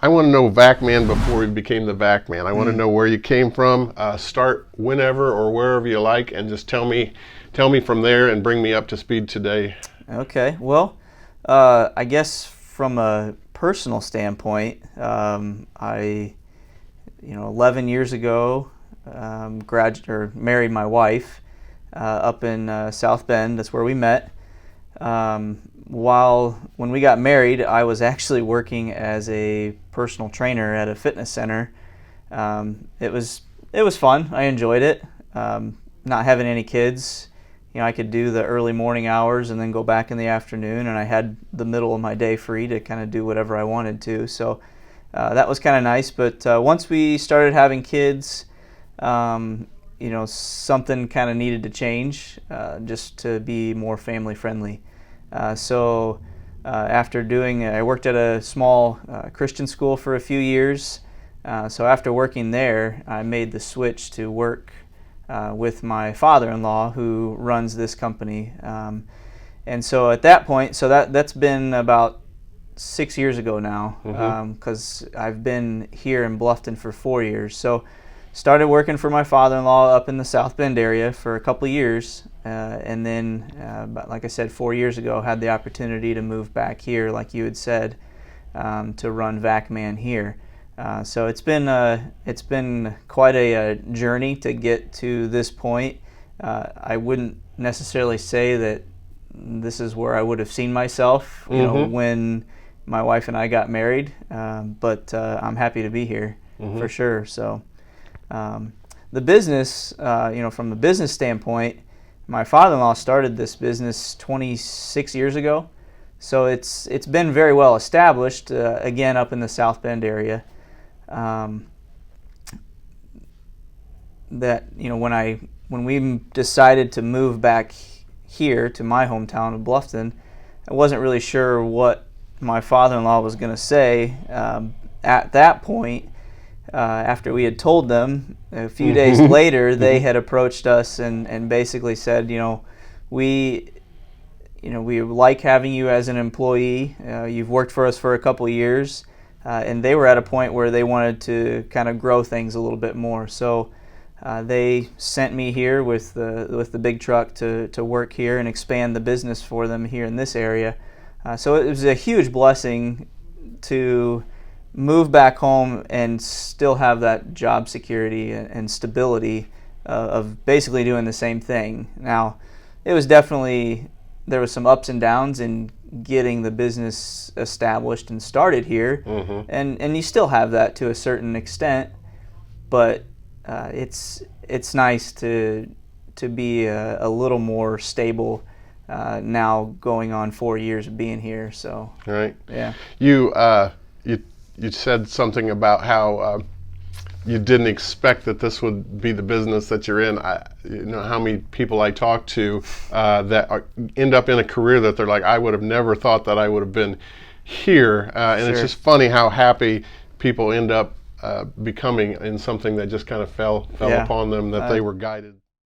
I want to know Vacman before he became the Vacman. I want to know where you came from. Start whenever or wherever you like, and just tell me from there and bring me up to speed today. Okay. Well, I guess from a personal standpoint, 11 years ago, married my wife up in South Bend. That's where we met. When we got married, I was actually working as a personal trainer at a fitness center. It was fun. I enjoyed it. Not having any kids, I could do the early morning hours and then go back in the afternoon, and I had the middle of my day free to kind of do whatever I wanted to. So that was kind of nice. But once we started having kids, something kind of needed to change just to be more family friendly. I worked at a small Christian school for a few years. So after working there, I made the switch to work with my father-in-law, who runs this company. And so at that point, that's been about 6 years ago now, because I've been here in Bluffton for 4 years. So started working for my father-in-law up in the South Bend area for a couple of years, and then, like I said, 4 years ago, had the opportunity to move back here, like you had said, to run Vacman here. So it's been quite a journey to get to this point. I wouldn't necessarily say that this is where I would have seen myself, when my wife and I got married, but I'm happy to be here for sure. So. The business, from the business standpoint, my father-in-law started this business 26 years ago, so it's been very well established. Again, up in the South Bend area. When we decided to move back here to my hometown of Bluffton, I wasn't really sure what my father-in-law was going to say at that point. After we had told them, a few days later, they had approached us and basically said, we like having you as an employee. You've worked for us for a couple of years, and they were at a point where they wanted to kind of grow things a little bit more. So they sent me here with the big truck to work here and expand the business for them here in this area. So it was a huge blessing to move back home and still have that job security and stability of basically doing the same thing. Now, there was some ups and downs in getting the business established and started here, and you still have that to a certain extent, but it's nice to be a little more stable now, going on 4 years of being here. So right, yeah. You said something about how you didn't expect that this would be the business that you're in. How many people I talk to that end up in a career that they're like, I would have never thought that I would have been here. And Sure. It's just funny how happy people end up becoming in something that just kind of fell Yeah. upon them, that they were guided.